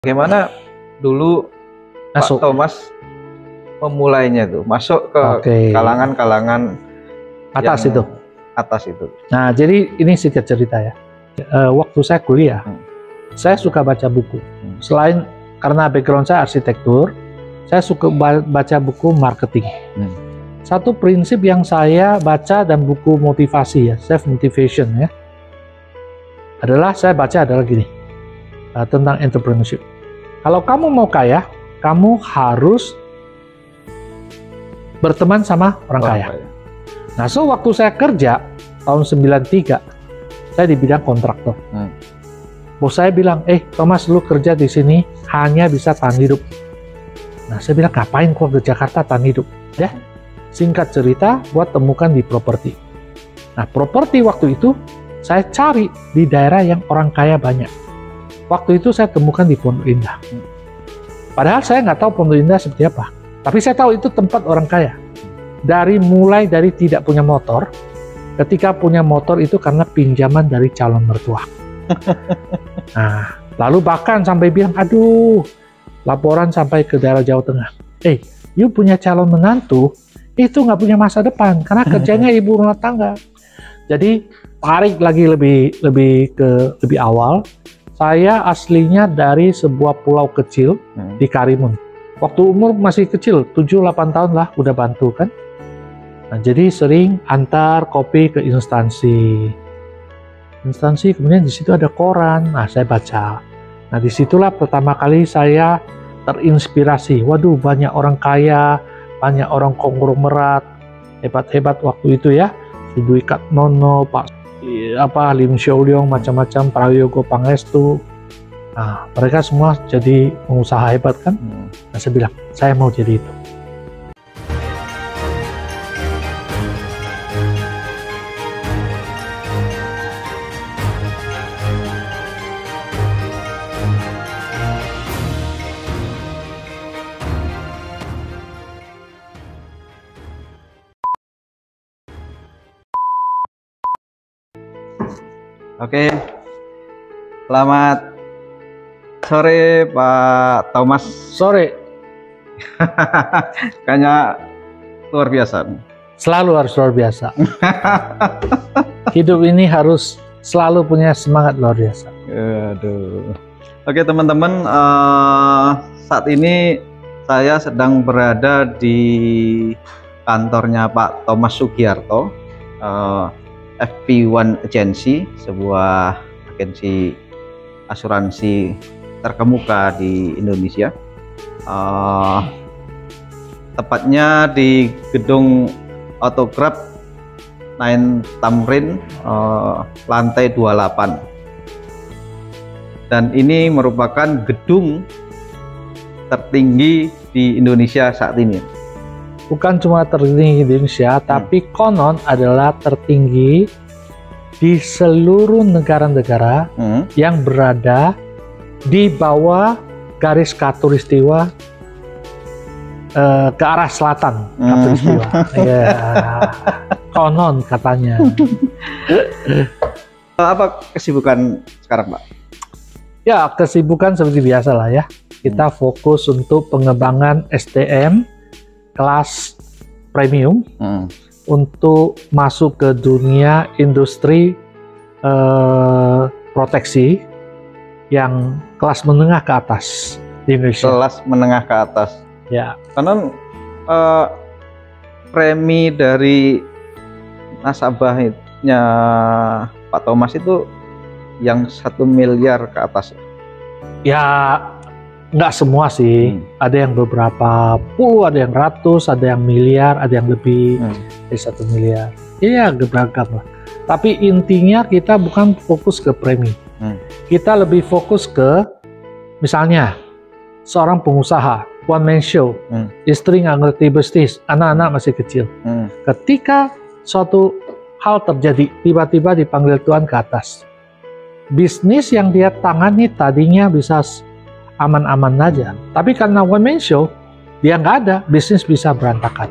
Bagaimana dulu Pak Thomas memulainya tuh, masuk ke kalangan-kalangan atas itu. Atas itu. Nah, jadi ini singkat cerita ya. Waktu saya kuliah, saya suka baca buku. Selain karena background saya arsitektur, saya suka baca buku marketing. Satu prinsip yang saya baca dan buku motivasi ya, self motivation ya, adalah saya baca adalah gini, tentang entrepreneurship. Kalau kamu mau kaya, kamu harus berteman sama orang kaya. Nah, so waktu saya kerja tahun 93, saya di bidang kontraktor. Bos saya bilang, Thomas, lu kerja di sini hanya bisa tahan hidup. Nah, saya bilang, ngapain kok ke Jakarta tahan hidup? Ya, singkat cerita, buat temukan di properti. Nah, properti waktu itu saya cari di daerah yang orang kaya banyak. Waktu itu saya temukan di Pondok Indah. Padahal saya nggak tahu Pondok Indah seperti apa. Tapi saya tahu itu tempat orang kaya. Mulai dari tidak punya motor, ketika punya motor itu karena pinjaman dari calon mertua. Nah, lalu bahkan sampai bilang, aduh, laporan sampai ke daerah Jawa Tengah. You punya calon menantu, itu nggak punya masa depan, karena kerjanya ibu rumah tangga. Jadi, tarik lagi lebih awal. Saya aslinya dari sebuah pulau kecil di Karimun. Waktu umur masih kecil, 7-8 tahun lah, udah bantu kan. Nah, jadi sering antar kopi ke instansi. Kemudian di situ ada koran. Nah, saya baca. Nah, disitulah pertama kali saya terinspirasi. Waduh, banyak orang kaya, banyak orang konglomerat, hebat-hebat waktu itu ya. Ibu Ikat Nono, Pak Lim Xiaoliong, macam-macam, Prayogo Pangestu. Nah, mereka semua jadi pengusaha hebat kan. Nah, saya bilang, saya mau jadi itu. Oke, selamat sore Pak Thomas. Sore. Kayaknya luar biasa. Selalu harus luar biasa. Hidup ini harus selalu punya semangat luar biasa. Aduh. Oke teman-teman, saat ini saya sedang berada di kantornya Pak Thomas Sugiarto, FP1 Agency, sebuah agensi asuransi terkemuka di Indonesia. Tepatnya di gedung Autograph 9 Tamrin, lantai 28. Dan ini merupakan gedung tertinggi di Indonesia saat ini. Bukan cuma tertinggi di Indonesia, tapi konon adalah tertinggi di seluruh negara-negara yang berada di bawah garis khatulistiwa ke arah selatan khatulistiwa. Ya, konon katanya. Apa kesibukan sekarang, Pak? Ya, kesibukan seperti biasa lah ya. Kita fokus untuk pengembangan SDM kelas premium untuk masuk ke dunia industri proteksi yang kelas menengah ke atas di Indonesia. Kelas menengah ke atas. Ya. Karena premi dari nasabahnya Pak Thomas itu yang 1 miliar ke atas. Ya. Nggak semua sih, ada yang beberapa puluh, ada yang ratus, ada yang miliar, ada yang lebih dari 1 miliar. Iya, beragam lah. Tapi intinya kita bukan fokus ke premi. Kita lebih fokus ke, misalnya, seorang pengusaha, one man show, istri nggak ngerti bisnis, anak-anak masih kecil. Ketika suatu hal terjadi, tiba-tiba dipanggil Tuhan ke atas. Bisnis yang dia tangani tadinya bisa aman-aman aja, tapi karena one man show dia nggak ada, bisnis bisa berantakan.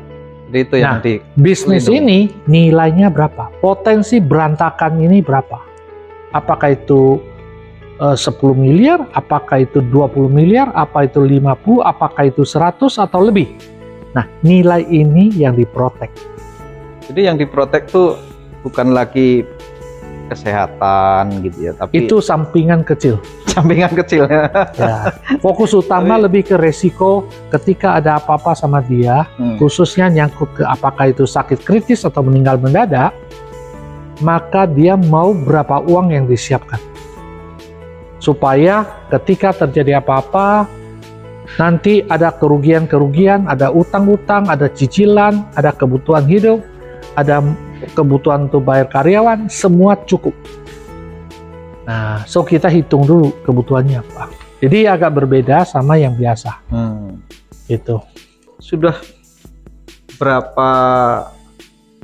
Jadi itu yang bisnis ini nilainya berapa, potensi berantakan ini berapa, apakah itu 10 miliar, apakah itu 20 miliar, apa itu 50, apakah itu 100 atau lebih. Nah, nilai ini yang diprotek. Jadi yang diprotek tuh bukan lagi kesehatan gitu ya, tapi itu sampingan kecil. Sampingan kecil ya. Fokus utama lebih ke resiko ketika ada apa-apa sama dia, khususnya nyangkut ke apakah itu sakit kritis atau meninggal mendadak, maka dia mau berapa uang yang disiapkan. Supaya ketika terjadi apa-apa, nanti ada kerugian-kerugian, ada utang-utang, ada cicilan, ada kebutuhan hidup, ada kebutuhan untuk bayar karyawan, semua cukup. Nah, so kita hitung dulu kebutuhannya apa. Jadi agak berbeda sama yang biasa. Itu. Sudah berapa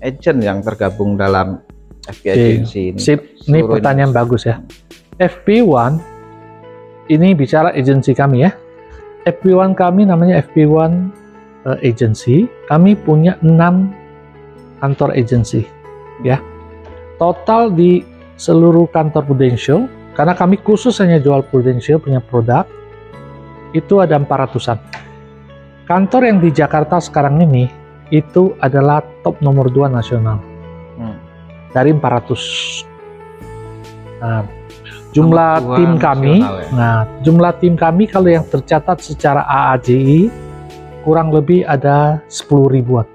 agent yang tergabung dalam FP Agency ini? Sip. Ini pertanyaan bagus ya. FP1 ini bicara agensi kami ya. FP1 kami namanya FP1 Agency. Kami punya 6 kantor agensi ya. Total di seluruh kantor Prudential, karena kami khusus hanya jual Prudential punya produk, itu ada 400-an. Kantor yang di Jakarta sekarang ini itu adalah top nomor 2 nasional dari 400. Nah, jumlah tim kami, jumlah tim kami kalau yang tercatat secara AAJI kurang lebih ada 10 ribuan.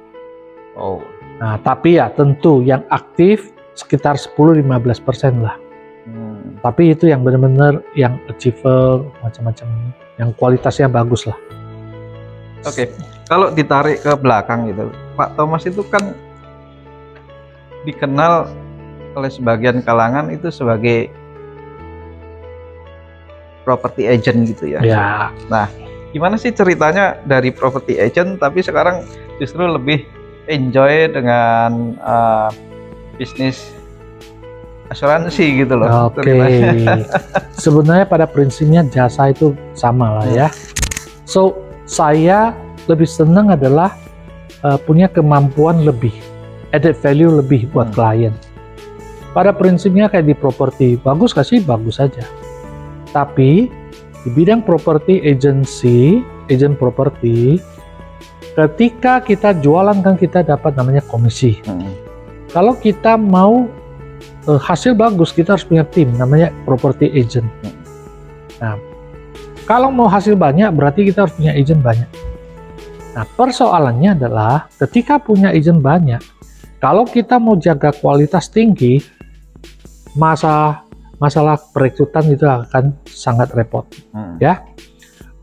Nah, tapi ya tentu yang aktif sekitar 10-15% lah. Tapi itu yang benar-benar yang achievable, macam-macam, yang kualitasnya bagus lah. Oke, kalau ditarik ke belakang gitu, Pak Thomas itu kan dikenal oleh sebagian kalangan itu sebagai property agent gitu ya. Nah, gimana sih ceritanya dari property agent tapi sekarang justru lebih enjoy dengan bisnis asuransi gitu loh. Oke. Sebenarnya pada prinsipnya jasa itu sama lah ya. So, saya lebih senang adalah punya kemampuan lebih, added value lebih buat klien. Pada prinsipnya kayak di properti, bagus gak sih? Bagus saja. Tapi di bidang properti agency, agent properti, ketika kita jualan kan kita dapat namanya komisi. Kalau kita mau hasil bagus, kita harus punya tim namanya property agent. Nah, kalau mau hasil banyak berarti kita harus punya agent banyak. Nah, persoalannya adalah ketika punya agent banyak, kalau kita mau jaga kualitas tinggi, masalah perekrutan itu akan sangat repot. Ya.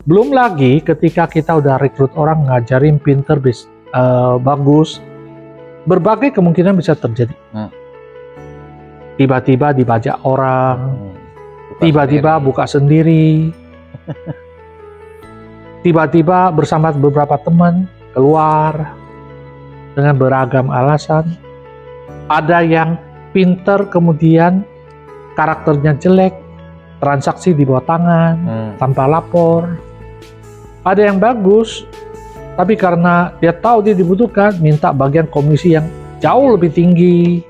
Belum lagi ketika kita udah rekrut orang, ngajarin pinter, bagus, berbagai kemungkinan bisa terjadi. Tiba-tiba dibajak orang, tiba-tiba buka sendiri, tiba-tiba bersama beberapa teman keluar dengan beragam alasan. Ada yang pinter kemudian karakternya jelek, transaksi di bawah tangan, tanpa lapor. Ada yang bagus, tapi karena dia tahu dia dibutuhkan, minta bagian komisi yang jauh lebih tinggi.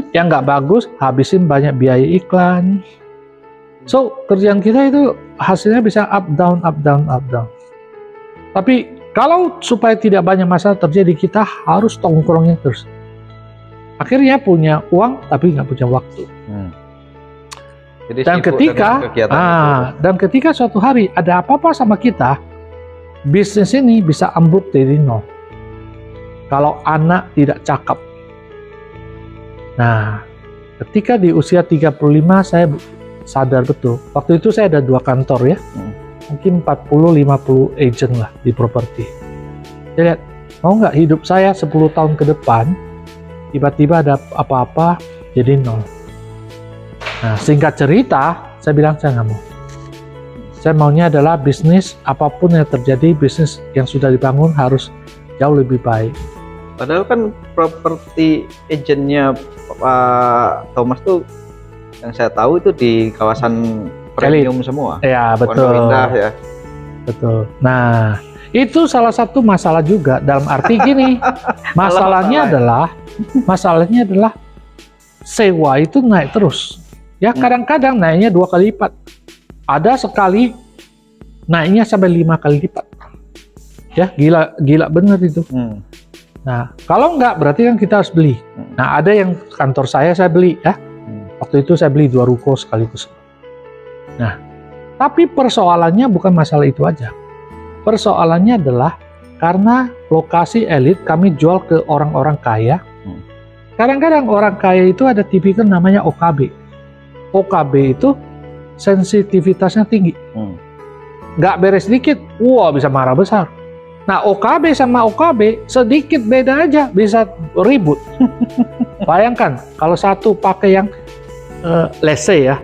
Yang nggak bagus, habisin banyak biaya iklan. So, kerjaan kita itu hasilnya bisa up, down, up, down, up, down. Tapi kalau supaya tidak banyak masalah terjadi, kita harus tongkrongnya terus. Akhirnya punya uang, tapi nggak punya waktu. Jadi dan ketika suatu hari ada apa-apa sama kita, bisnis ini bisa ambruk dari nol. Kalau anak tidak cakep. Nah, ketika di usia 35 saya sadar betul. Waktu itu saya ada 2 kantor ya. Mungkin 40-50 agent lah di properti. Saya lihat, mau nggak hidup saya 10 tahun ke depan, tiba-tiba ada apa-apa jadi nol. Nah, singkat cerita, saya bilang saya nggak mau. Saya maunya adalah bisnis, apapun yang terjadi, bisnis yang sudah dibangun harus jauh lebih baik. Padahal kan properti agentnya Pak Thomas tuh, yang saya tahu itu di kawasan premium semua. Ya, betul. Indah, ya. Betul. Nah, itu salah satu masalah juga, dalam arti gini, masalahnya adalah sewa itu naik terus. Ya kadang-kadang naiknya 2 kali lipat. Ada sekali naiknya sampai 5 kali lipat. Ya gila bener itu. Nah kalau enggak berarti kan kita harus beli. Nah ada yang kantor saya beli ya. Waktu itu saya beli 2 ruko sekaligus. Nah tapi persoalannya bukan masalah itu aja. Persoalannya adalah karena lokasi elit kami jual ke orang-orang kaya. Kadang-kadang orang kaya itu ada tipikal namanya OKB. OKB itu sensitivitasnya tinggi. Nggak beres dikit, wah bisa marah besar. Nah OKB sama OKB sedikit beda aja bisa ribut. Bayangkan kalau satu pakai yang let's say ya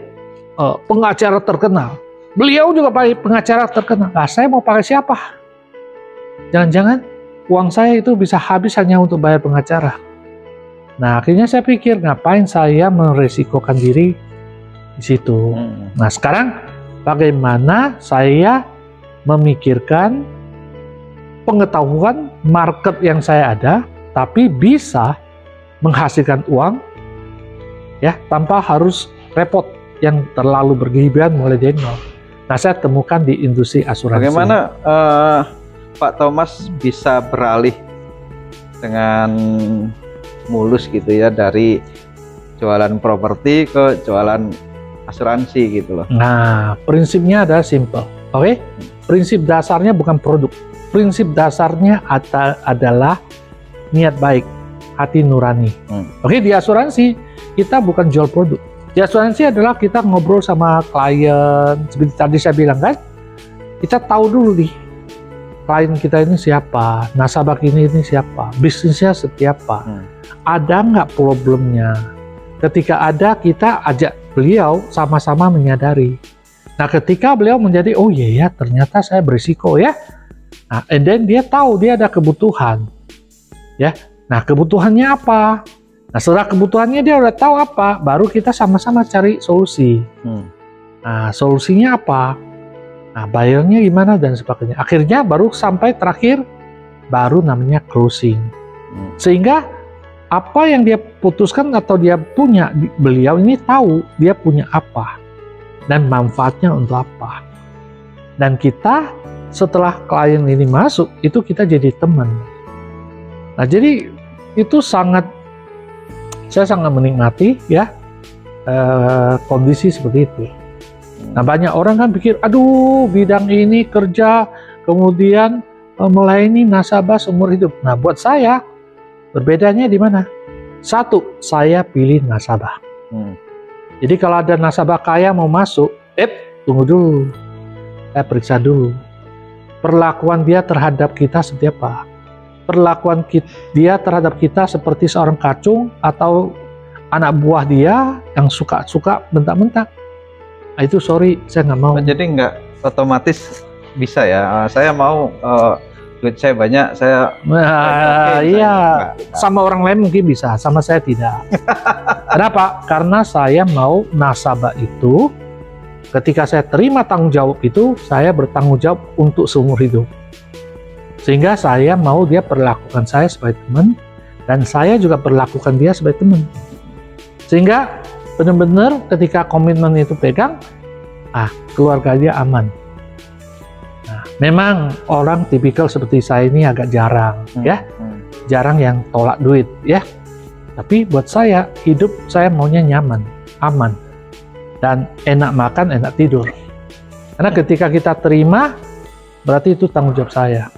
pengacara terkenal, beliau juga pakai pengacara terkenal. Nah, saya mau pakai siapa? Jangan-jangan uang saya itu bisa habis hanya untuk bayar pengacara. Nah akhirnya saya pikir ngapain saya meresikokan diri di situ. Nah sekarang bagaimana saya memikirkan pengetahuan market yang saya ada, tapi bisa menghasilkan uang, ya tanpa harus repot yang terlalu berlebihan mulai dari nol. Nah saya temukan di industri asuransi. Bagaimana Pak Thomas bisa beralih dengan mulus gitu ya dari jualan properti ke jualan asuransi gitu loh. Nah prinsipnya adalah simple, oke? Prinsip dasarnya bukan produk, prinsip dasarnya adalah niat baik, hati nurani. Oke, di asuransi kita bukan jual produk. Di asuransi adalah kita ngobrol sama klien, seperti tadi saya bilang kan, kita tahu dulu nih klien kita ini siapa, nasabah ini siapa, bisnisnya seperti apa, ada nggak problemnya. Ketika ada, kita ajak beliau sama-sama menyadari. Nah ketika beliau menjadi, oh iya ya ternyata saya berisiko ya, nah and then dia tahu dia ada kebutuhan ya. Nah kebutuhannya apa? Nah setelah kebutuhannya dia udah tahu apa, baru kita sama-sama cari solusi. Nah solusinya apa? Nah bayarnya gimana dan sebagainya. Akhirnya baru sampai terakhir, baru namanya closing. Sehingga apa yang dia putuskan atau dia punya, beliau ini tahu dia punya apa dan manfaatnya untuk apa. Dan kita setelah klien ini masuk, itu kita jadi teman. Nah jadi itu saya sangat menikmati ya kondisi seperti itu. Nah banyak orang kan pikir, aduh bidang ini kerja kemudian melayani nasabah seumur hidup. Nah buat saya berbedanya di mana? Satu, saya pilih nasabah. Jadi kalau ada nasabah kaya mau masuk, tunggu dulu, saya periksa dulu perlakuan dia terhadap kita seperti apa. Perlakuan dia terhadap kita seperti seorang kacung atau anak buah dia yang suka bentak-bentak. Nah, itu sorry, saya nggak mau. Jadi nggak otomatis bisa ya. Saya mau duit saya banyak, saya iya, sama orang lain mungkin bisa, sama saya tidak. Kenapa? Karena saya mau nasabah itu, ketika saya terima tanggung jawab itu, saya bertanggung jawab untuk seumur hidup. Sehingga saya mau dia perlakukan saya sebagai teman, dan saya juga perlakukan dia sebagai teman. Sehingga benar-benar ketika komitmen itu pegang, keluarga dia aman. Nah, memang orang tipikal seperti saya ini agak jarang, ya, jarang yang tolak duit, ya. Tapi buat saya, hidup saya maunya nyaman, aman, dan enak makan, enak tidur. Karena ketika kita terima, berarti itu tanggung jawab saya.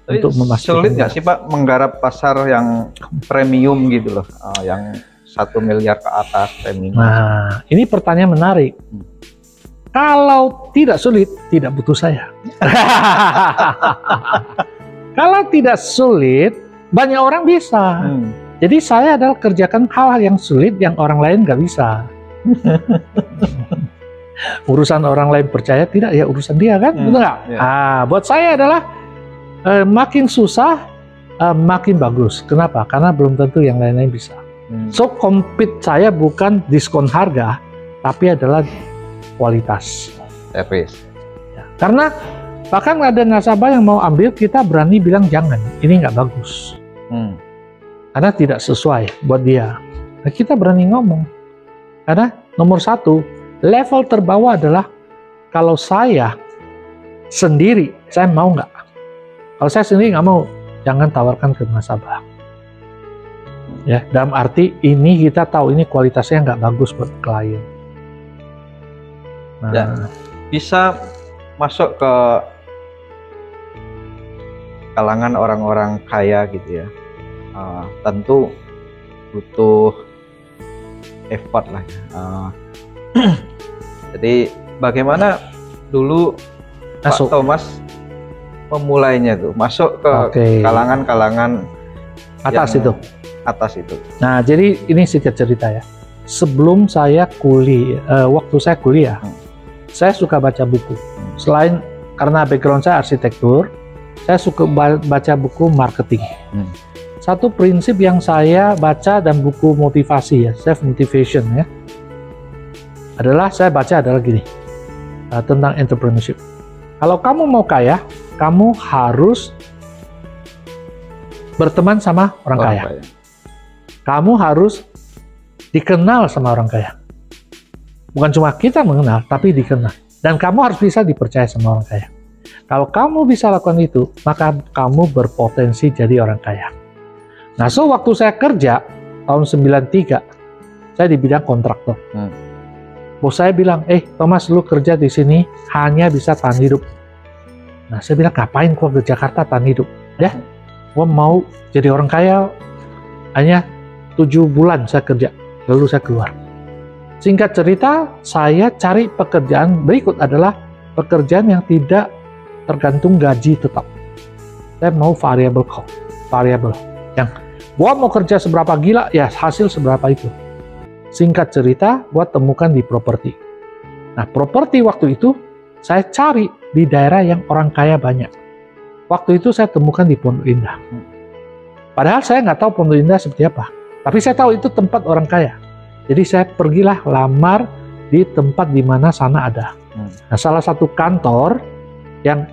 Untuk memastikan. Sulit nggak sih Pak menggarap pasar yang premium gitu loh, yang 1 miliar ke atas premium? Nah, ini pertanyaan menarik. Kalau tidak sulit, tidak butuh saya. Kalau tidak sulit, banyak orang bisa. Jadi saya adalah kerjakan hal-hal yang sulit yang orang lain nggak bisa. Urusan orang lain percaya tidak, ya urusan dia kan, betul nggak? Yeah. Buat saya adalah makin susah, makin bagus. Kenapa? Karena belum tentu yang lain-lain bisa. So, compete saya bukan diskon harga, tapi adalah kualitas. Service. Ya, karena bahkan ada nasabah yang mau ambil, kita berani bilang jangan, ini nggak bagus. Karena tidak sesuai buat dia. Nah, kita berani ngomong. Karena nomor satu, level terbawah adalah kalau saya sendiri, saya mau nggak? Kalau saya sendiri nggak mau, jangan tawarkan ke nasabah. Ya, dalam arti ini kita tahu ini kualitasnya nggak bagus buat klien. Nah, dan bisa masuk ke kalangan orang-orang kaya gitu ya. Tentu butuh effort lah. Jadi bagaimana dulu Pak Thomas memulainya tuh masuk ke kalangan-kalangan atas itu. Nah, jadi ini sedikit cerita ya. Sebelum saya waktu saya kuliah, saya suka baca buku. Selain karena background saya arsitektur, saya suka baca buku marketing. Satu prinsip yang saya baca dan buku motivasi ya, self motivation ya, adalah gini, tentang entrepreneurship. Kalau kamu mau kaya, kamu harus berteman sama orang kaya. Kamu harus dikenal sama orang kaya. Bukan cuma kita mengenal, tapi dikenal. Dan kamu harus bisa dipercaya sama orang kaya. Kalau kamu bisa lakukan itu, maka kamu berpotensi jadi orang kaya. Nah, waktu saya kerja, tahun 93, saya di bidang kontraktor. Bos saya bilang, Thomas, lu kerja di sini hanya bisa tahan hidup. Nah, saya bilang, ngapain gua ke Jakarta tahan hidup? Ya, gua mau jadi orang kaya, hanya 7 bulan saya kerja, lalu saya keluar. Singkat cerita, saya cari pekerjaan berikut adalah pekerjaan yang tidak tergantung gaji tetap. Saya mau variable. Yang gua mau kerja seberapa gila, ya hasil seberapa itu. Singkat cerita, gua temukan di properti. Nah, properti waktu itu saya cari di daerah yang orang kaya banyak. Waktu itu saya temukan di Pondok Indah. Padahal saya nggak tahu Pondok Indah seperti apa. Tapi saya tahu itu tempat orang kaya. Jadi saya pergilah lamar di tempat di mana sana ada. Nah, salah satu kantor yang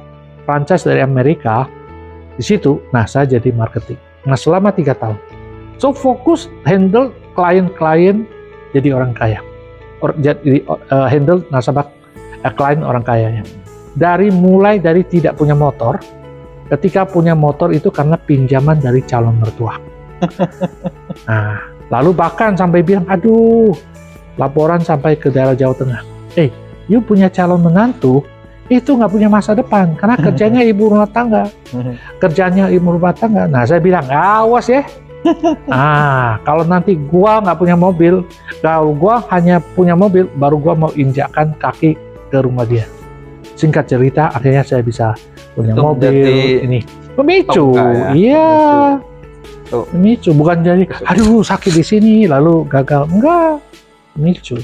franchise dari Amerika di situ. Nah, saya jadi marketing. Nah, selama 3 tahun. So fokus handle klien-klien jadi orang kaya. Handle nasabah klien orang kaya ya. Mulai dari tidak punya motor, ketika punya motor itu karena pinjaman dari calon mertua. Nah, lalu bahkan sampai bilang, aduh, laporan sampai ke daerah Jawa Tengah. You punya calon menantu, itu nggak punya masa depan, karena kerjanya ibu rumah tangga. Nah, saya bilang, awas ya. Kalau nanti gua nggak punya mobil, kalau gua hanya punya mobil, baru gua mau injakkan kaki ke rumah dia. Singkat cerita, akhirnya saya bisa punya mobil. Ini pemicu, iya. Pemicu, bukan jadi, aduh sakit di sini, lalu gagal. Enggak, pemicu.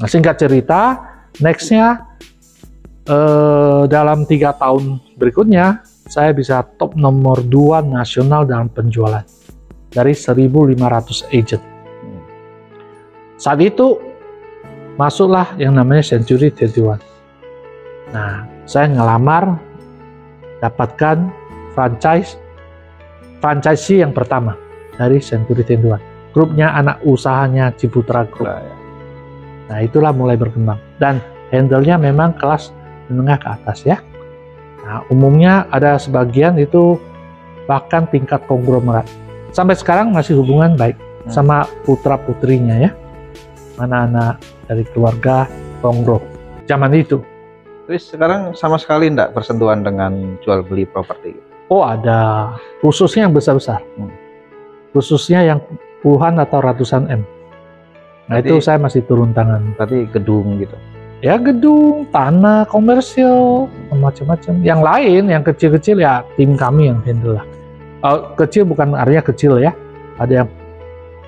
Nah, singkat cerita, nextnya dalam 3 tahun berikutnya, saya bisa top nomor 2 nasional dalam penjualan dari 1.500 agent. Saat itu masuklah yang namanya Century 31. Nah, saya ngelamar, dapatkan franchisee yang pertama dari Century 31. Grupnya anak usahanya Ciputra Group. Nah, itulah mulai berkembang. Dan handle-nya memang kelas menengah ke atas ya. Nah, umumnya ada sebagian itu bahkan tingkat konglomerat. Sampai sekarang masih hubungan baik sama putra-putrinya ya. Anak-anak dari keluarga konglo zaman itu. Terus sekarang sama sekali enggak bersentuhan dengan jual beli properti? Oh, ada. Khususnya yang besar-besar. Khususnya yang puluhan atau ratusan M. Nah, itu saya masih turun tangan. Berarti gedung gitu? Ya, gedung, tanah, komersial, macam-macam. Yang lain, yang kecil-kecil ya tim kami yang handle lah. Kecil bukan artinya kecil ya. Ada yang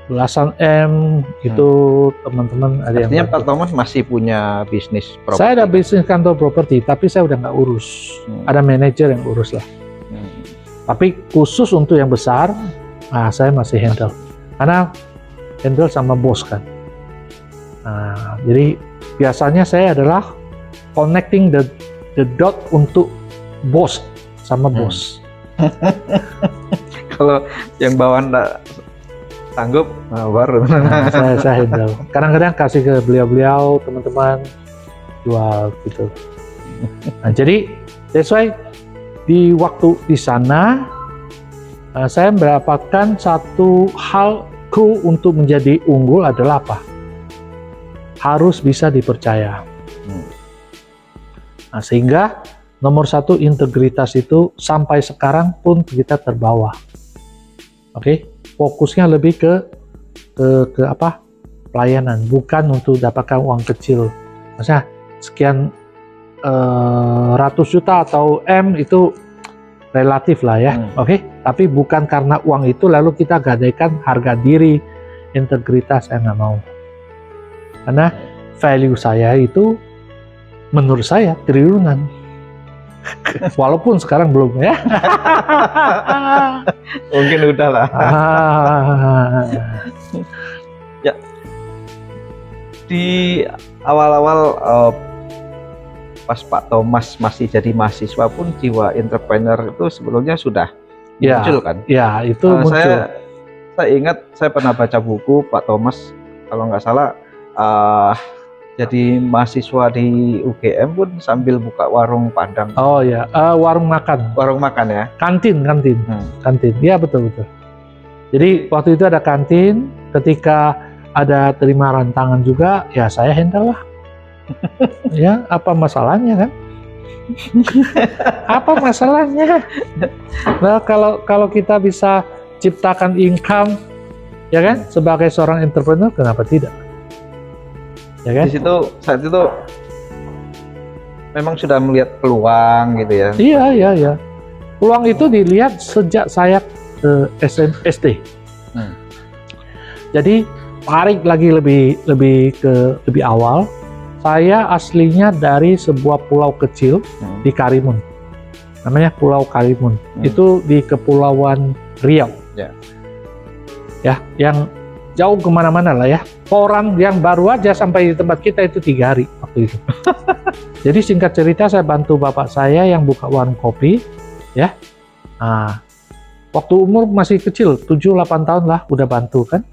belasan M, itu teman-teman ada yang... Artinya Pak Thomas masih punya bisnis properti? Saya ada bisnis kantor properti, tapi saya udah nggak urus. Ada manajer yang urus lah. Tapi khusus untuk yang besar, saya masih handle. Karena handle sama bos kan. Nah, jadi biasanya saya adalah connecting the dot untuk bos sama bos. Kalau yang bawah enggak sanggup, baru. Nah, saya handle. Kadang-kadang kasih ke beliau-beliau, teman-teman, jual gitu. Nah, jadi that's why di waktu di sana saya mendapatkan satu hal kru untuk menjadi unggul adalah apa? Harus bisa dipercaya. Nah, sehingga nomor satu integritas itu sampai sekarang pun kita terbawa. Oke, fokusnya lebih ke apa? Pelayanan, bukan untuk dapatkan uang kecil. Maksudnya sekian ratus juta atau M itu relatif lah ya. Oke, tapi bukan karena uang itu lalu kita gadaikan harga diri, integritas, saya nggak mau. Karena value saya itu menurut saya triliunan. Walaupun sekarang belum ya. Mungkin udah lah. Ya. Di awal-awal pas Pak Thomas masih jadi mahasiswa pun jiwa entrepreneur itu sebelumnya sudah muncul kan? Ya, itu muncul. Saya ingat saya pernah baca buku Pak Thomas, kalau nggak salah jadi mahasiswa di UGM pun sambil buka warung Padang. Oh ya, warung makan. Warung makan ya? Kantin. Kantin, ya betul. Jadi waktu itu ada kantin, ketika ada terima rantangan juga, ya saya handle lah. Ya, apa masalahnya kan? Apa masalahnya? Nah, kalau kita bisa ciptakan income, ya kan, sebagai seorang entrepreneur, kenapa tidak? Ya kan? Di situ saat itu memang sudah melihat peluang gitu ya. Iya. Peluang itu dilihat sejak saya ke SD. Jadi tarik lagi lebih awal. Saya aslinya dari sebuah pulau kecil di Karimun. Namanya Pulau Karimun. Itu di Kepulauan Riau. Ya, yang jauh kemana-mana lah ya. Orang yang baru aja sampai di tempat kita itu 3 hari waktu itu. Jadi singkat cerita saya bantu bapak saya yang buka warung kopi, ya. Nah, waktu umur masih kecil, 7-8 tahun lah udah bantu kan.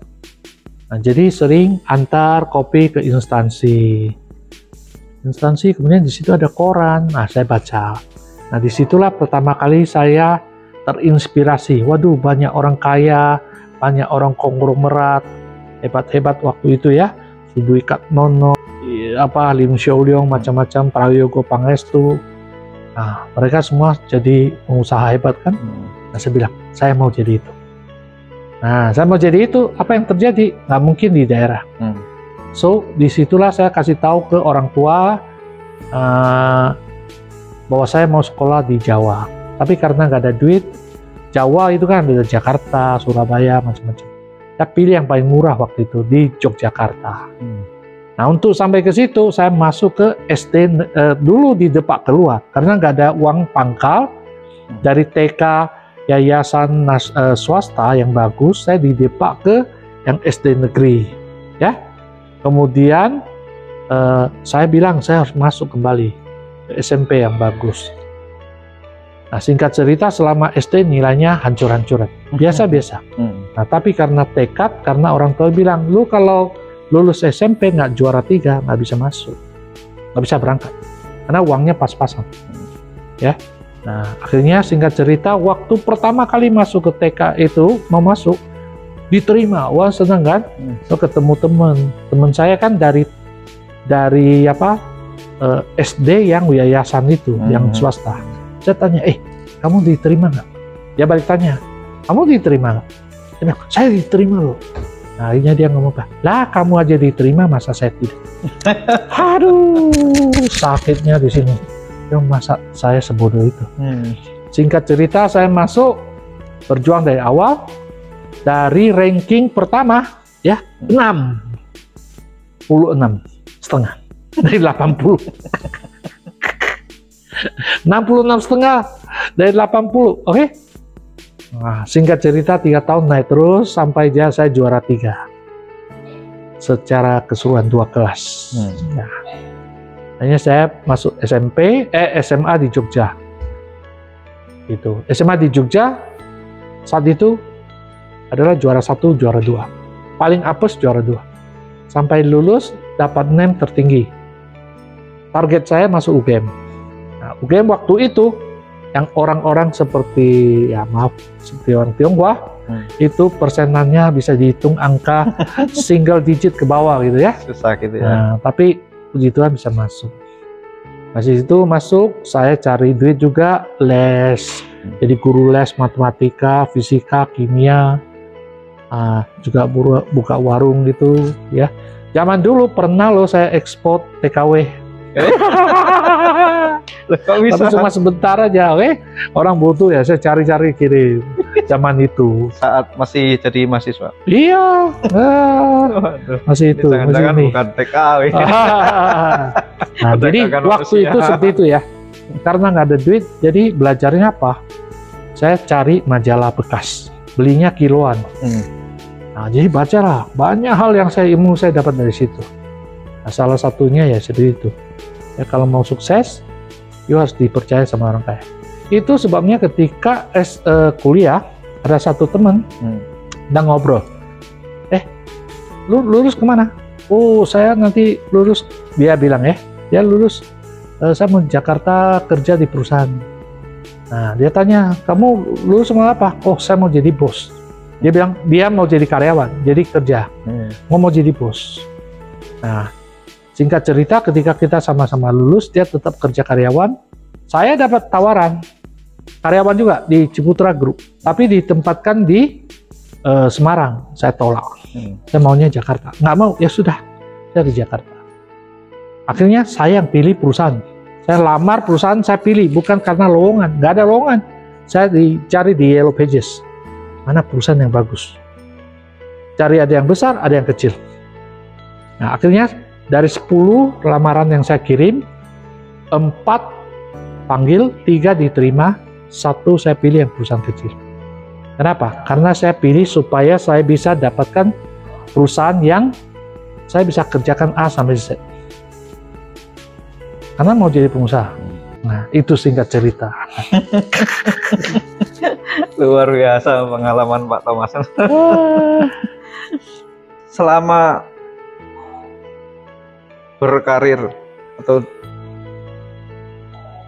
Nah, jadi sering antar kopi ke instansi, kemudian di situ ada koran. Nah, saya baca. Nah, disitulah pertama kali saya terinspirasi. Waduh, banyak orang kaya, banyak orang konglomerat hebat-hebat waktu itu ya, Sudui Katnono, Lim Xiaoliong, macam-macam, Prayogo Pangestu. Nah, mereka semua jadi pengusaha hebat kan. Nah, saya bilang, saya mau jadi itu. Nah, saya mau jadi itu, apa yang terjadi? Nggak mungkin di daerah. So, disitulah saya kasih tahu ke orang tua bahwa saya mau sekolah di Jawa. Tapi karena nggak ada duit, Jawa itu kan ada Jakarta, Surabaya, macam-macam. Saya pilih yang paling murah waktu itu di Yogyakarta. Nah, untuk sampai ke situ saya masuk ke SD dulu di Depak Keluar karena nggak ada uang pangkal. Dari TK yayasan swasta yang bagus, saya di Depak ke yang SD negeri, ya. Kemudian saya bilang saya harus masuk kembali ke SMP yang bagus. Nah, singkat cerita selama SD nilainya hancur-hancuran, biasa-biasa. Nah, tapi karena tekad, karena orang tua bilang, lu kalau lulus SMP nggak juara 3, nggak bisa masuk, nggak bisa berangkat, karena uangnya pas-pasan. Ya, nah akhirnya singkat cerita, waktu pertama kali masuk ke TK itu mau masuk, diterima, wah senang kan? So ketemu teman saya kan dari SD yang yayasan itu, yang swasta. Saya tanya, kamu diterima nggak? Dia balik tanya, kamu diterima nggak? Dia bilang, saya diterima loh. Nah, akhirnya dia ngomong, lah kamu aja diterima, masa saya tidak? Aduh, sakitnya di sini. Masa saya sebodoh itu? Singkat cerita, saya masuk, berjuang dari awal, dari ranking pertama, ya 66,5 dari 80. 66,5 dari 80, oke? Nah, singkat cerita 3 tahun naik terus sampai saya juara 3 secara keseluruhan 2 kelas. Nah, akhirnya saya masuk SMA di Jogja. Gitu. SMA di Jogja saat itu adalah juara 1, juara 2. Paling apes juara 2. Sampai lulus dapat NEM tertinggi. Target saya masuk UGM. Nah, UGM waktu itu yang orang-orang seperti, ya maaf, seperti orang Tionghoa, itu persenannya bisa dihitung angka single digit ke bawah gitu ya. Susah gitu ya. Nah, tapi puji Tuhan bisa masuk. Masih itu masuk, saya cari duit juga, les. Jadi guru les matematika, fisika, kimia, juga buka warung gitu ya. Zaman dulu pernah loh saya ekspor TKW. Kok bisa? Tapi cuma sebentar aja, oke? Orang butuh ya, saya cari-cari kirim. Zaman itu. Saat masih jadi mahasiswa. Iya, masih itu. Jangan-jangan bukan TKW. Nah, jadi waktu itu seperti itu ya. Karena nggak ada duit, jadi belajarnya apa? Saya cari majalah bekas, belinya kiloan. Nah, jadi bacalah banyak hal yang ilmu saya dapat dari situ. Nah, salah satunya ya seperti itu. Ya, kalau mau sukses, you harus dipercaya sama orang kaya. Itu sebabnya ketika kuliah, ada satu teman dan ngobrol. Lu lulus kemana? Oh, saya nanti lulus. Dia bilang dia lulus. Saya mau di Jakarta kerja di perusahaan. Nah, dia tanya, kamu lulus sama apa? Oh, saya mau jadi bos. Dia bilang, dia mau jadi karyawan, jadi kerja. Mau jadi bos. Nah, singkat cerita, ketika kita sama-sama lulus, dia tetap kerja karyawan. Saya dapat tawaran karyawan juga di Ciputra Group, tapi ditempatkan di Semarang. Saya tolak. Saya maunya Jakarta. Nggak mau, ya sudah, saya di Jakarta. Akhirnya saya yang pilih perusahaan. Saya lamar perusahaan, saya pilih, bukan karena lowongan. Nggak ada lowongan. Saya dicari di Yellow Pages. Mana perusahaan yang bagus? Cari ada yang besar, ada yang kecil. Nah, akhirnya dari 10 lamaran yang saya kirim, 4 panggil, 3 diterima, 1 saya pilih yang perusahaan kecil. Kenapa? Karena saya pilih supaya saya bisa dapatkan perusahaan yang saya bisa kerjakan A sampai Z. Karena mau jadi pengusaha. Nah, itu singkat cerita. Luar biasa pengalaman Pak Thomas. Selama berkarir atau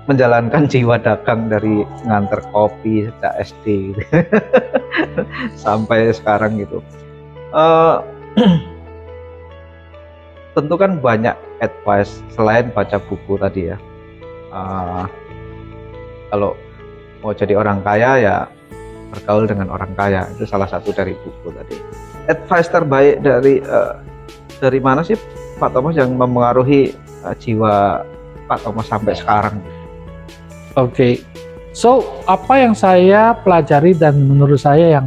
menjalankan jiwa dagang dari nganter kopi sejak SD gitu. Sampai sekarang gitu, tentu kan banyak advice selain baca buku tadi ya. Kalau mau jadi orang kaya ya bergaul dengan orang kaya, itu salah satu dari buku tadi. Advice terbaik dari mana sih Pak Thomas yang mempengaruhi jiwa Pak Thomas sampai sekarang? Oke, so apa yang saya pelajari dan menurut saya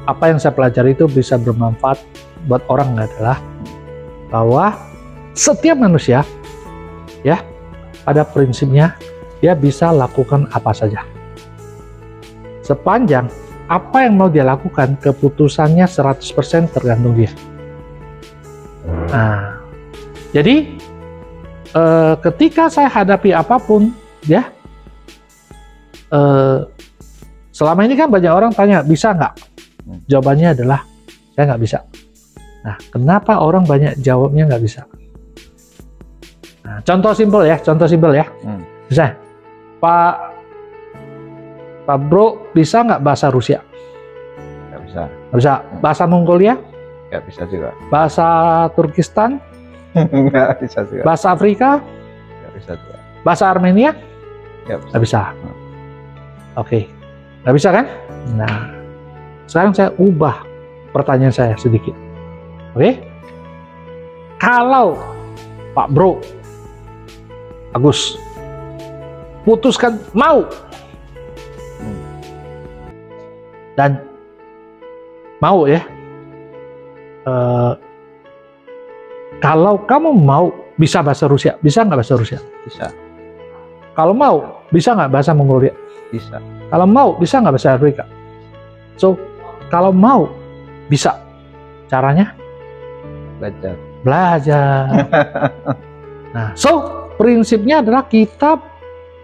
apa yang saya pelajari itu bisa bermanfaat buat orang adalah bahwa setiap manusia ya pada prinsipnya dia bisa lakukan apa saja sepanjang apa yang mau dia lakukan keputusannya 100% tergantung dia. Nah, jadi ketika saya hadapi apapun ya, selama ini kan banyak orang tanya bisa nggak? Jawabannya adalah saya nggak bisa. Nah, kenapa orang banyak jawabnya nggak bisa? Nah, contoh simpel ya. Misalnya, Pak Bro bisa nggak bahasa Rusia? Nggak bisa. Nggak bisa. Bahasa Mongolia? Nggak bisa juga. Bahasa Turkistan? Nggak bisa juga. Bahasa Afrika? Nggak bisa juga. Bahasa Armenia? Nggak bisa. Oke, nggak bisa kan? Nah, sekarang saya ubah pertanyaan saya sedikit. Oke? Kalau Pak Bro Agus putuskan mau dan mau ya, kalau kamu mau bisa bahasa Rusia, bisa nggak bahasa Rusia? Bisa. Kalau mau bisa nggak bahasa Mongolia? Bisa. Kalau mau bisa nggak bahasa Afrika? So kalau mau bisa, caranya belajar. Nah, prinsipnya adalah kita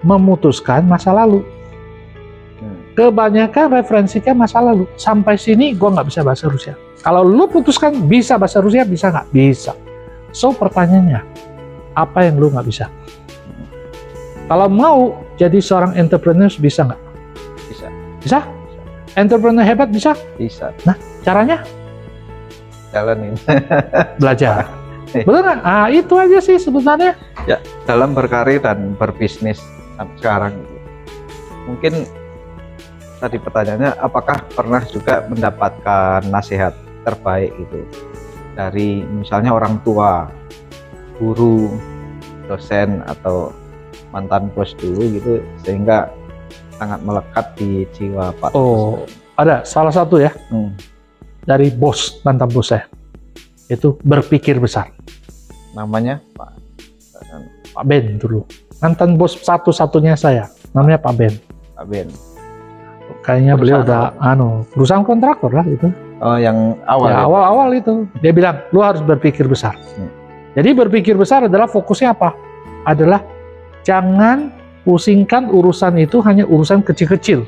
memutuskan masa lalu. kebanyakan referensinya masa lalu. Sampai sini gue nggak bisa bahasa Rusia. Kalau lu putuskan bisa bahasa Rusia, bisa nggak? Bisa. So pertanyaannya, apa yang lu nggak bisa? Kalau mau jadi seorang entrepreneur, bisa nggak? Bisa. Bisa? Entrepreneur hebat bisa? Bisa. Nah, caranya? Jalanin. Belajar. Betul nggak? Ah, itu aja sih sebenarnya. Ya, dalam berkarir dan berbisnis sekarang. Mungkin tadi pertanyaannya, apakah pernah juga mendapatkan nasihat terbaik itu dari misalnya orang tua, guru, dosen, atau mantan bos dulu gitu, sehingga sangat melekat di jiwa Pak? Oh, ada salah satu ya, dari bos, mantan bos saya, itu berpikir besar. Namanya Pak Ben dulu, mantan bos satu-satunya saya, namanya Pak Ben. Pak Ben. Kayaknya beliau udah perusahaan kontraktor lah itu. Oh, yang awal. Ya, awal-awal itu dia bilang lu harus berpikir besar. Jadi berpikir besar adalah fokusnya apa? Adalah jangan pusingkan urusan itu hanya urusan kecil-kecil.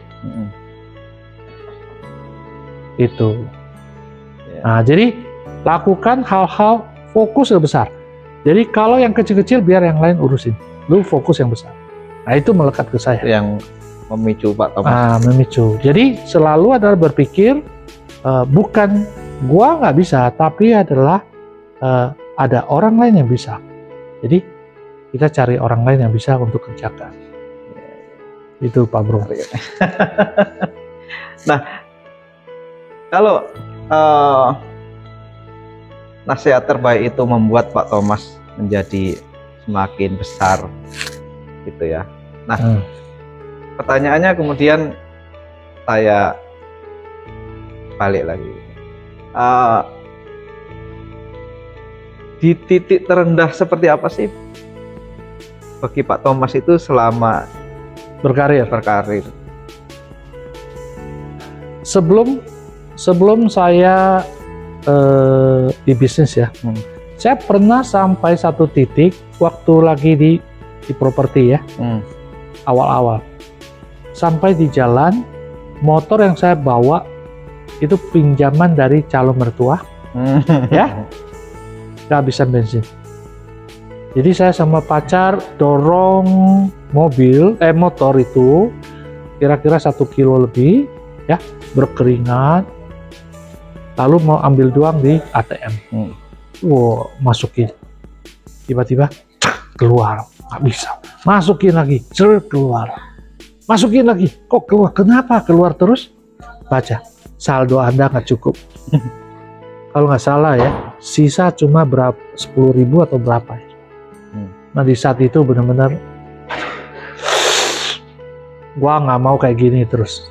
Itu. Nah, jadi lakukan hal-hal fokus yang besar. Jadi kalau yang kecil-kecil biar yang lain urusin. Lu fokus yang besar. Nah, itu melekat ke saya. Yang memicu Pak Thomas. Memicu. Jadi selalu adalah berpikir bukan gua nggak bisa, tapi adalah ada orang lain yang bisa. Jadi kita cari orang lain yang bisa untuk kerjakan. Itu Pak Bro. Nah, kalau nasihat terbaik itu membuat Pak Thomas menjadi semakin besar, gitu ya. Nah, pertanyaannya kemudian saya balik lagi. Di titik terendah seperti apa sih bagi Pak Thomas itu selama berkarir? Sebelum saya di bisnis ya, saya pernah sampai satu titik waktu lagi di properti ya, awal-awal, sampai di jalan motor yang saya bawa itu pinjaman dari calon mertua, ya, kehabisan bensin. Jadi saya sama pacar dorong motor itu kira-kira 1 kilo lebih, ya, berkeringat, lalu mau ambil doang di ATM. Wow, masukin, tiba-tiba keluar, nggak bisa, masukin lagi, keluar, masukin lagi, kok keluar, kenapa keluar terus? Baca, saldo Anda nggak cukup. Kalau nggak salah ya, sisa cuma berapa, 10.000 atau berapa ya. Nah di saat itu benar-benar gua nggak mau kayak gini terus.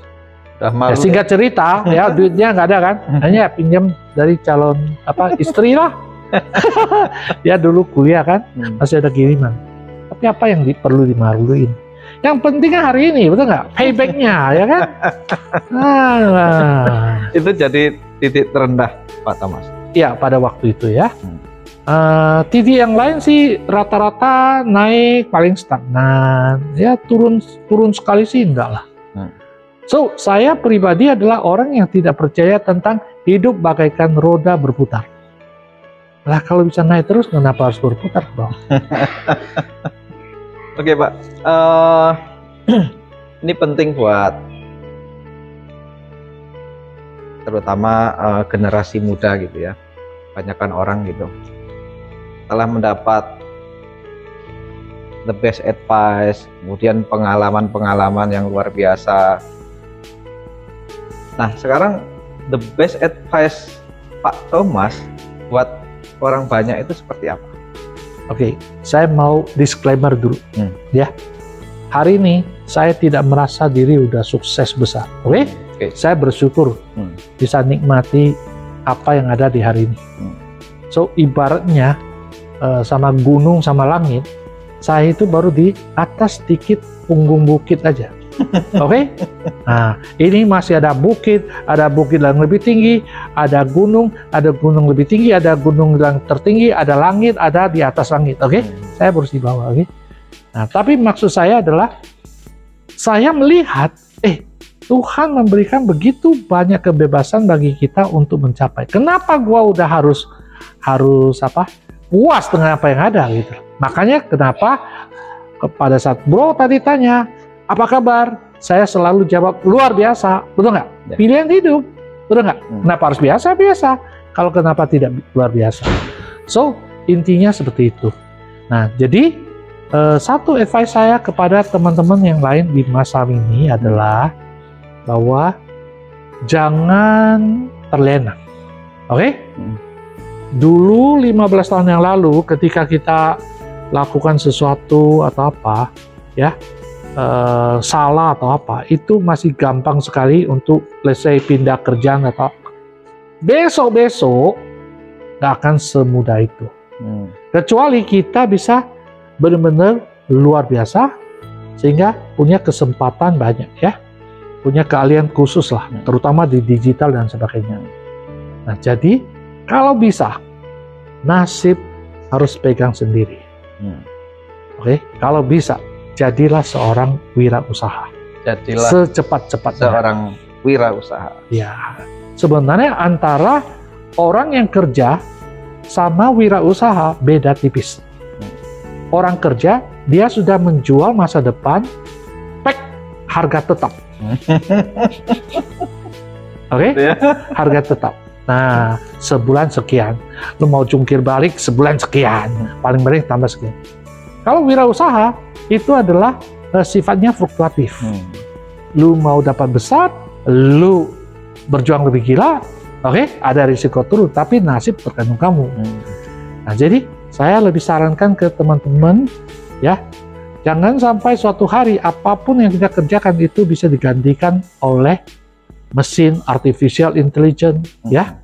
Ya, singkat cerita ya, duitnya nggak ada kan, hanya pinjam dari calon istri lah. Dia dulu kuliah kan, masih ada kiriman. Tapi apa yang perlu dimaluin? Yang pentingnya hari ini, betul nggak? Paybacknya, ya kan? Itu jadi titik terendah Pak Thomas. Iya, pada waktu itu ya. Titik yang lain sih rata-rata naik, paling stagnan. Ya turun sekali sih enggak lah. So, saya pribadi adalah orang yang tidak percaya tentang hidup bagaikan roda berputar. Lah kalau bisa naik terus, kenapa harus berputar, Bang? Oke, Pak. Ini penting buat terutama generasi muda gitu ya. Banyakan orang gitu telah mendapat the best advice, kemudian pengalaman-pengalaman yang luar biasa. Nah, sekarang the best advice Pak Thomas buat orang banyak itu seperti apa? Oke, saya mau disclaimer dulu. Ya, hari ini saya tidak merasa diri udah sukses besar. Oke? Saya bersyukur bisa nikmati apa yang ada di hari ini. So, ibaratnya sama gunung sama langit, saya itu baru di atas sedikit punggung bukit aja. Oke? Nah, ini masih ada bukit yang lebih tinggi, ada gunung lebih tinggi, ada gunung yang tertinggi, ada langit, ada di atas langit. Oke? Saya baru di bawah. Oke? Nah, tapi maksud saya adalah saya melihat Tuhan memberikan begitu banyak kebebasan bagi kita untuk mencapai. Kenapa gua udah harus puas dengan apa yang ada gitu. Makanya kenapa pada saat bro tadi tanya, apa kabar? Saya selalu jawab luar biasa, betul nggak? Ya. Pilihan hidup, betul nggak? Kenapa harus biasa? Biasa. Kalau kenapa tidak luar biasa? So intinya seperti itu. Nah jadi satu advice saya kepada teman-teman yang lain di masa ini adalah bahwa jangan terlena, oke? Dulu 15 tahun yang lalu ketika kita lakukan sesuatu atau apa, ya salah atau apa, itu masih gampang sekali untuk let's say pindah kerjaan atau apa. Besok nggak akan semudah itu. Kecuali kita bisa benar-benar luar biasa sehingga punya kesempatan banyak ya. Punya keahlian khusus lah, terutama di digital dan sebagainya. Nah, jadi kalau bisa, nasib harus pegang sendiri. Oke, kalau bisa, jadilah seorang wirausaha. Jadilah secepat-cepatnya seorang wirausaha. Ya, sebenarnya antara orang yang kerja sama wirausaha beda tipis. Orang kerja, dia sudah menjual masa depan, harga tetap. Oke, harga tetap. Nah, sebulan sekian. Lu mau jungkir balik sebulan sekian. Paling banyak tambah sekian. Kalau wirausaha itu adalah sifatnya fluktuatif. Lu mau dapat besar, lu berjuang lebih gila, oke, ada risiko turun, tapi nasib tergantung kamu. Nah, jadi saya lebih sarankan ke teman-teman ya, jangan sampai suatu hari apapun yang kita kerjakan itu bisa digantikan oleh mesin artificial intelligence ya.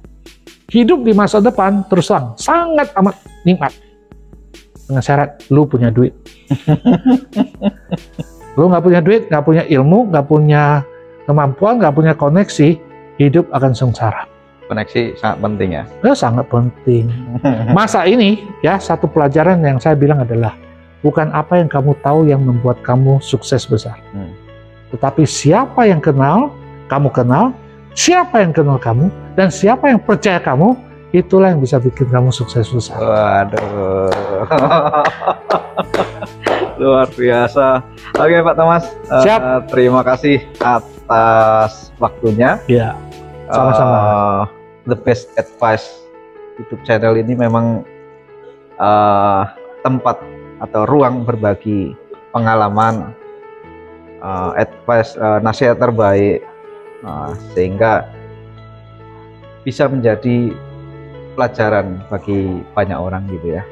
Hidup di masa depan terus terang sangat amat nikmat dengan syarat lu punya duit. Lu nggak punya duit, nggak punya ilmu, nggak punya kemampuan, nggak punya koneksi, hidup akan sengsara. Koneksi sangat penting ya. Sangat penting. Masa ini ya, satu pelajaran yang saya bilang adalah bukan apa yang kamu tahu yang membuat kamu sukses besar. Tetapi siapa yang kamu kenal, siapa yang kenal kamu, dan siapa yang percaya kamu, itulah yang bisa bikin kamu sukses besar. Waduh. Luar biasa. Oke Pak Thomas, siap. Terima kasih atas waktunya. Ya, sama-sama. The Best Advice YouTube channel ini memang tempat atau ruang berbagi pengalaman, advice, nasihat terbaik, sehingga bisa menjadi pelajaran bagi banyak orang gitu ya.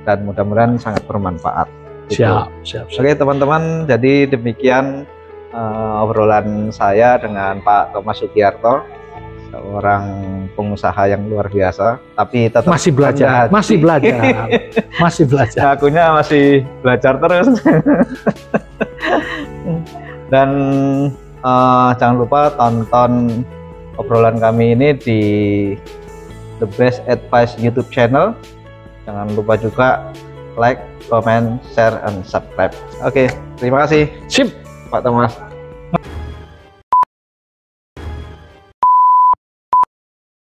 Dan mudah-mudahan sangat bermanfaat. Siap. Oke teman-teman, jadi demikian obrolan saya dengan Pak Thomas Sugiarto, seorang pengusaha yang luar biasa, tapi tetap masih belajar. Akunya masih belajar terus. Dan jangan lupa tonton obrolan kami ini di The Best Advice YouTube channel. Jangan lupa juga like, comment, share, and subscribe. Oke, terima kasih. Sip, Pak Thomas.